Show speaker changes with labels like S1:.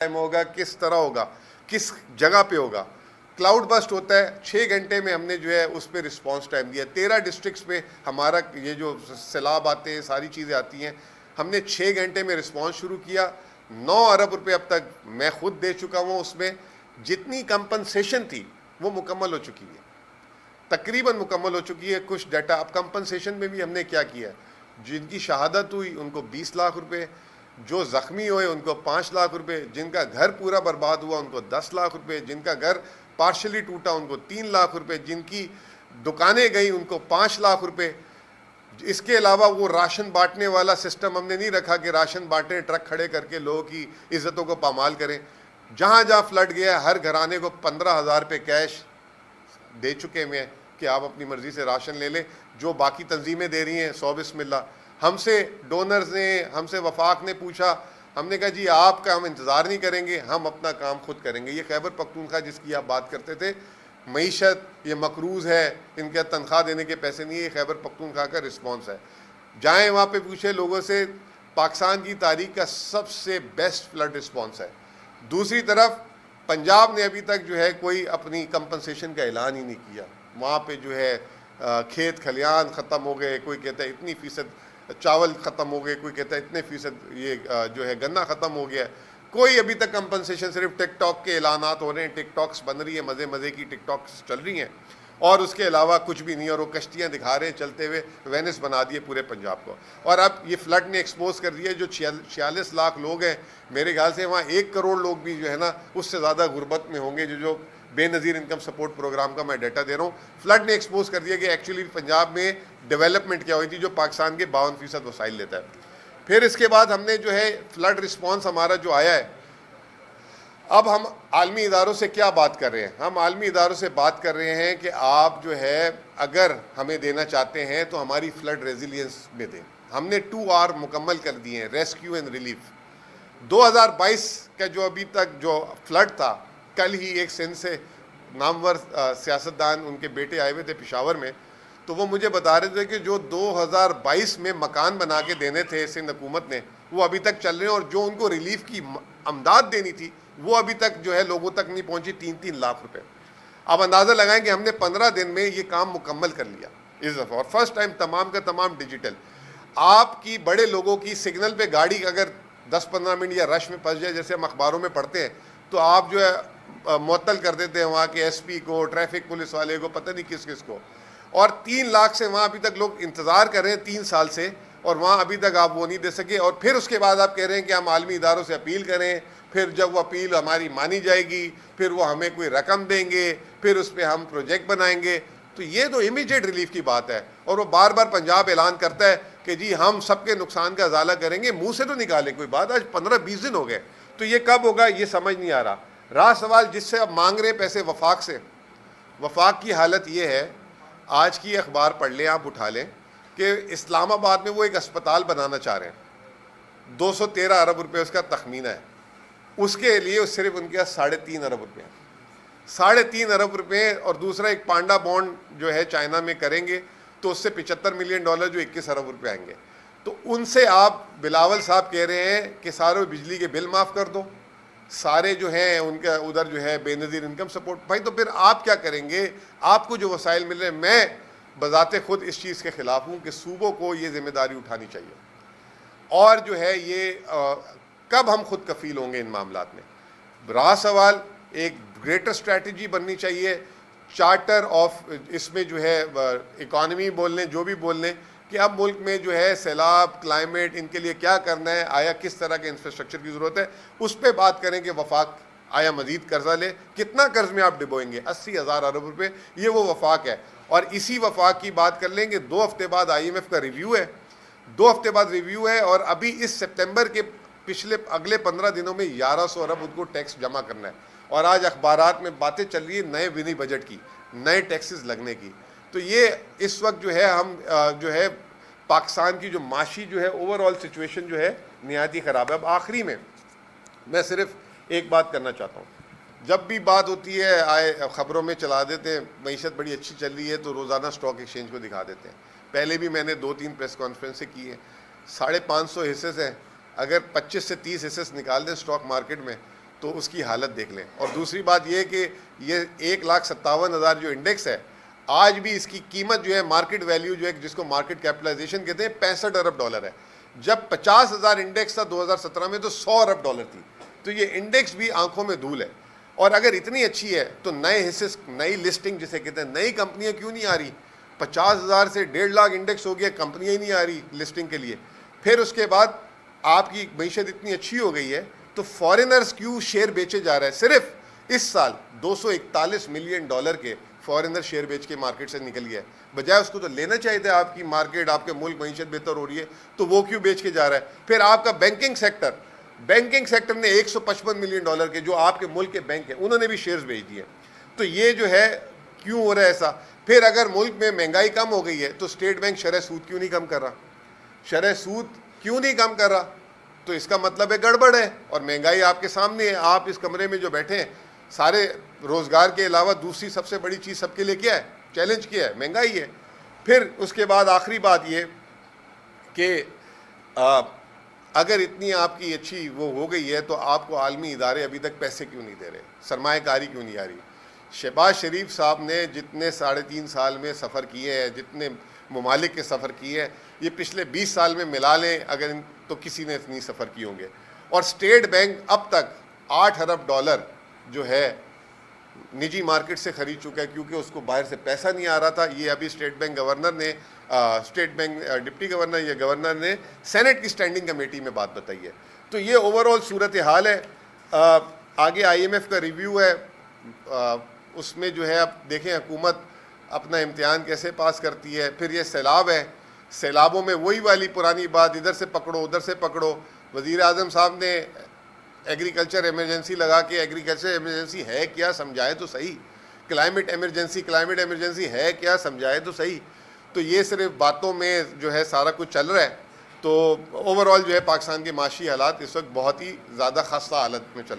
S1: Time ہوگا, کس طرح ہوگا, کس جگہ پہ ہوگا. کلاؤڈ بسٹ ہوتا ہے 6 گھنٹے میں ہم نے جو ہے اس پہ رسپانس ٹائم دیا. 13 ڈسٹرکٹس پہ ہمارا یہ جو سیلاب آتے ہیں ساری چیزیں آتی ہیں, ہم نے 6 گھنٹے میں رسپانس شروع کیا. 9 ارب روپے اب تک میں خود دے چکا ہوں. اس میں جتنی کمپنسیشن تھی وہ مکمل ہو چکی ہے, تقریباً مکمل ہو چکی ہے. کچھ ڈیٹا اب کمپنسیشن میں بھی ہم نے کیا کیا ہے, جن کی شہادت ہوئی ان کو 20 لاکھ روپے, جو زخمی ہوئے ان کو 5 لاکھ روپے, جن کا گھر پورا برباد ہوا ان کو 10 لاکھ روپے, جن کا گھر پارشلی ٹوٹا ان کو 3 لاکھ روپے, جن کی دکانیں گئیں ان کو 5 لاکھ روپے. اس کے علاوہ وہ راشن بانٹنے والا سسٹم ہم نے نہیں رکھا کہ راشن بانٹیں ٹرک کھڑے کر کے لوگوں کی عزتوں کو پامال کریں. جہاں جہاں فلڈ گیا ہر گھرانے کو 15,000 روپے کیش دے چکے ہیں کہ آپ اپنی مرضی سے راشن لے لیں. جو باقی تنظیمیں دے رہی ہیں 100 بسم اللہ. ہم سے ڈونرز نے, ہم سے وفاق نے پوچھا, ہم نے کہا جی آپ کا ہم انتظار نہیں کریں گے, ہم اپنا کام خود کریں گے. یہ خیبر پختونخوا جس کی آپ بات کرتے تھے, معیشت یہ مقروض ہے, ان کے تنخواہ دینے کے پیسے نہیں, یہ خیبر پختونخوا کا رسپانس ہے. جائیں وہاں پہ پوچھے لوگوں سے, پاکستان کی تاریخ کا سب سے بیسٹ فلڈ رسپانس ہے. دوسری طرف پنجاب نے ابھی تک جو ہے کوئی اپنی کمپنسیشن کا اعلان ہی نہیں کیا. وہاں پہ جو ہے کھیت کھلیان ختم ہو گئے, کوئی کہتا ہے اتنی فیصد چاول ختم ہو گئے, کوئی کہتا ہے اتنے فیصد یہ جو ہے گنا ختم ہو گیا. کوئی ابھی تک کمپنسیشن, صرف ٹک ٹاک کے اعلانات ہو رہے ہیں, ٹک ٹاکس بن رہی ہیں, مزے مزے کی ٹک ٹاکس چل رہی ہیں, اور اس کے علاوہ کچھ بھی نہیں. اور وہ کشتیاں دکھا رہے ہیں چلتے ہوئے, وینس بنا دیے پورے پنجاب کو. اور اب یہ فلڈ نے ایکسپوز کر دیا, جو 46 لاکھ لوگ ہیں, میرے خیال سے وہاں 1 کروڑ لوگ بھی جو ہے نا اس سے زیادہ غربت میں ہوں گے. جو بے نظیر انکم سپورٹ پروگرام کا میں ڈیٹا دے رہا ہوں, فلڈ نے ایکسپوز کر دیا کہ ایکچولی پنجاب میں ڈیولپمنٹ کیا ہوئی تھی, جو پاکستان کے 52% وسائل لیتا ہے. پھر اس کے بعد ہم نے جو ہے فلڈ رسپانس ہمارا جو آیا ہے, اب ہم عالمی اداروں سے کیا بات کر رہے ہیں. ہم عالمی اداروں سے بات کر رہے ہیں کہ آپ جو ہے اگر ہمیں دینا چاہتے ہیں تو ہماری فلڈ ریزیلینس میں دیں. ہم نے 2R مکمل کر دیے ہیں, ریسکیو اینڈ ریلیف. 2022 کا جو ابھی تک جو فلڈ تھا, کل ہی ایک سندھ سے نامور سیاستدان, ان کے بیٹے آئے ہوئے تھے پشاور میں, تو وہ مجھے بتا رہے تھے کہ جو 2022 میں مکان بنا کے دینے تھے سندھ حکومت نے, وہ ابھی تک چل رہے ہیں, اور جو ان کو ریلیف کی امداد دینی تھی وہ ابھی تک جو ہے لوگوں تک نہیں پہنچی, 3-3 لاکھ روپے. اب اندازہ لگائیں کہ ہم نے 15 دن میں یہ کام مکمل کر لیا اس دفعہ, اور فرسٹ ٹائم تمام کا تمام ڈیجیٹل. آپ کی بڑے لوگوں کی سگنل پہ گاڑی اگر 10-15 منٹ یا رش میں پھنس جائے, جیسے ہم اخباروں میں پڑھتے ہیں, تو آپ جو ہے معطل کر دیتے ہیں وہاں کے ایس پی کو, ٹریفک پولیس والے کو, پتہ نہیں کس کس کو. اور 3 لاکھ سے وہاں ابھی تک لوگ انتظار کر رہے ہیں 3 سال سے, اور وہاں ابھی تک آپ وہ نہیں دے سکے. اور پھر اس کے بعد آپ کہہ رہے ہیں کہ ہم عالمی اداروں سے اپیل کریں, پھر جب وہ اپیل ہماری مانی جائے گی پھر وہ ہمیں کوئی رقم دیں گے, پھر اس پہ ہم پروجیکٹ بنائیں گے. تو یہ تو امیجیٹ ریلیف کی بات ہے. اور وہ بار بار پنجاب اعلان کرتا ہے کہ جی ہم سب کے نقصان کا ازالہ کریں گے. منہ سے تو نکالیں کوئی بات, آج 15-20 دن ہو گئے, تو یہ کب ہوگا یہ سمجھ نہیں آ رہا. رہا سوال جس سے اب مانگ رہے ہیں پیسے وفاق سے. وفاق کی حالت یہ ہے, آج کی اخبار پڑھ لیں آپ, اٹھا لیں, کہ اسلام آباد میں وہ ایک اسپتال بنانا چاہ رہے ہیں. 213 ارب روپے اس کا تخمینہ ہے. اس کے لیے صرف ان کے پاس 3.5 ارب روپے ہیں. 3.5 ارب روپے. اور دوسرا ایک پانڈا بانڈ جو ہے چائنا میں کریں گے, تو اس سے $75 ملین, جو 21 ارب روپے آئیں گے. تو ان سے آپ بلاول صاحب کہہ رہے ہیں کہ سارے بجلی کے بل معاف کر دو, سارے جو ہیں ان کا ادھر جو ہے بے نظیر انکم سپورٹ. بھائی تو پھر آپ کیا کریں گے؟ آپ کو جو وسائل مل رہے ہیں, میں بذات خود اس چیز کے خلاف ہوں کہ صوبوں کو یہ ذمہ داری اٹھانی چاہیے. اور جو ہے یہ کب ہم خود کفیل ہوں گے ان معاملات میں؟ رہا سوال, ایک گریٹر اسٹریٹجی بننی چاہیے, چارٹر آف, اس میں جو ہے اکانومی بول لیں, جو بھی بول لیں, کہ اب ملک میں جو ہے سیلاب, کلائمیٹ, ان کے لیے کیا کرنا ہے, آیا کس طرح کے انفراسٹرکچر کی ضرورت ہے, اس پہ بات کریں کہ وفاق آیا مزید قرضہ لے, کتنا قرض میں آپ ڈبوئیں گے, 80,000 ارب روپے, یہ وہ وفاق ہے. اور اسی وفاق کی بات کر لیں گے. 2 ہفتے بعد IMF کا ریویو ہے, 2 ہفتے بعد ریویو ہے, اور ابھی اس سپتمبر کے اگلے 15 دنوں میں 1100 ارب ان کو ٹیکس جمع کرنا ہے. اور آج اخبارات میں باتیں چل رہی ہیں نئے ونی بجٹ کی, نئے ٹیکسز لگنے کی. تو یہ اس وقت جو ہے ہم جو ہے پاکستان کی جو معاشی جو ہے اوور آل سچویشن جو ہے نہایت ہی خراب ہے. اب آخری میں صرف ایک بات کرنا چاہتا ہوں. جب بھی بات ہوتی ہے آئے خبروں میں چلا دیتے ہیں معیشت بڑی اچھی چل رہی ہے, تو روزانہ اسٹاک ایکسچینج کو دکھا دیتے ہیں. پہلے بھی میں نے 2-3 پریس کانفرنسیں کی ہیں. 550 حصے ہیں, اگر 25 سے 30 حصے نکال دیں اسٹاک مارکیٹ میں, تو اس کی حالت دیکھ لیں. اور دوسری بات یہ کہ یہ 1,57,000 جو انڈیکس ہے آج بھی اس کی قیمت جو ہے مارکیٹ ویلیو جو ہے جس کو مارکیٹ کیپٹلائزیشن کہتے ہیں $65 ارب ہے. جب 50,000 انڈیکس تھا 2017 میں تو $100 ارب تھی. تو یہ انڈیکس بھی آنکھوں میں دھول ہے. اور اگر اتنی اچھی ہے تو نئے حصے نئی لسٹنگ جسے کہتے ہیں نئی کمپنیاں کیوں نہیں آ رہی؟ 50,000 سے 1.5 لاکھ انڈیکس ہو گیا, کمپنیاں ہی نہیں آ رہی لسٹنگ کے لیے. پھر اس کے بعد آپ کی معیشت اتنی اچھی ہو گئی ہے تو فارینرز کیوں شیئر بیچے جا رہے ہیں؟ صرف اس سال $241 ملین کے فارینر شیئر بیچ کے مارکیٹ سے نکل گیا ہے. بجائے اس کو تو لینا چاہیے تھا, آپ کی مارکیٹ آپ کے ملک معیشت بہتر ہو رہی ہے تو وہ کیوں بیچ کے جا رہا ہے؟ پھر آپ کا بینکنگ سیکٹر نے $155 ملین کے جو آپ کے ملک کے بینک ہیں انہوں نے بھی شیئرز بیچ دیے. تو یہ جو ہے کیوں ہو رہا ہے ایسا؟ پھر اگر ملک میں مہنگائی کم ہو گئی ہے تو اسٹیٹ بینک شرح سود کیوں نہیں کم کر رہا؟ شرح سود کیوں نہیں کم کر رہا؟ تو اس کا مطلب ہے گڑبڑ ہے. اور مہنگائی آپ کے سامنے ہے, آپ اس کمرے میں جو بیٹھے ہیں سارے روزگار کے علاوہ دوسری سب سے بڑی چیز سب کے لیے کیا ہے؟ چیلنج کیا ہے؟ مہنگائی ہے. پھر اس کے بعد آخری بات یہ کہ اگر اتنی آپ کی اچھی وہ ہو گئی ہے تو آپ کو عالمی ادارے ابھی تک پیسے کیوں نہیں دے رہے؟ سرمایہ کاری کیوں نہیں آ رہی؟ شہباز شریف صاحب نے جتنے 3.5 سال میں سفر کیے ہیں, جتنے ممالک کے سفر کیے ہیں, یہ پچھلے 20 سال میں ملا لیں اگر تو کسی نے اتنی سفر کی ہوں گے. اور اسٹیٹ بینک اب تک $8 ارب جو ہے نجی مارکیٹ سے خرید چکا ہے کیونکہ اس کو باہر سے پیسہ نہیں آ رہا تھا. یہ ابھی اسٹیٹ بینک گورنر نے اسٹیٹ بینک ڈپٹی گورنر یا گورنر نے سینٹ کی اسٹینڈنگ کمیٹی میں بات بتائی ہے. تو یہ اوور آل صورتحال ہے. آگے IMF کا ریویو ہے, اس میں جو ہے اب دیکھیں حکومت اپنا امتحان کیسے پاس کرتی ہے. پھر یہ سیلاب ہے, سیلابوں میں وہی والی پرانی بات, ادھر سے پکڑو ادھر سے پکڑو. وزیر اعظم صاحب نے ایگریکلچر ایمرجنسی لگا کے ایگریکلچر ایمرجنسی ہے کیا سمجھائے تو صحیح. کلائمیٹ ایمرجنسی ہے کیا سمجھائے تو صحیح. تو یہ صرف باتوں میں جو ہے سارا کچھ چل رہا ہے. تو اوور آل جو ہے پاکستان کے معاشی حالات اس وقت بہت ہی زیادہ خستہ حالت میں چل رہے ہیں.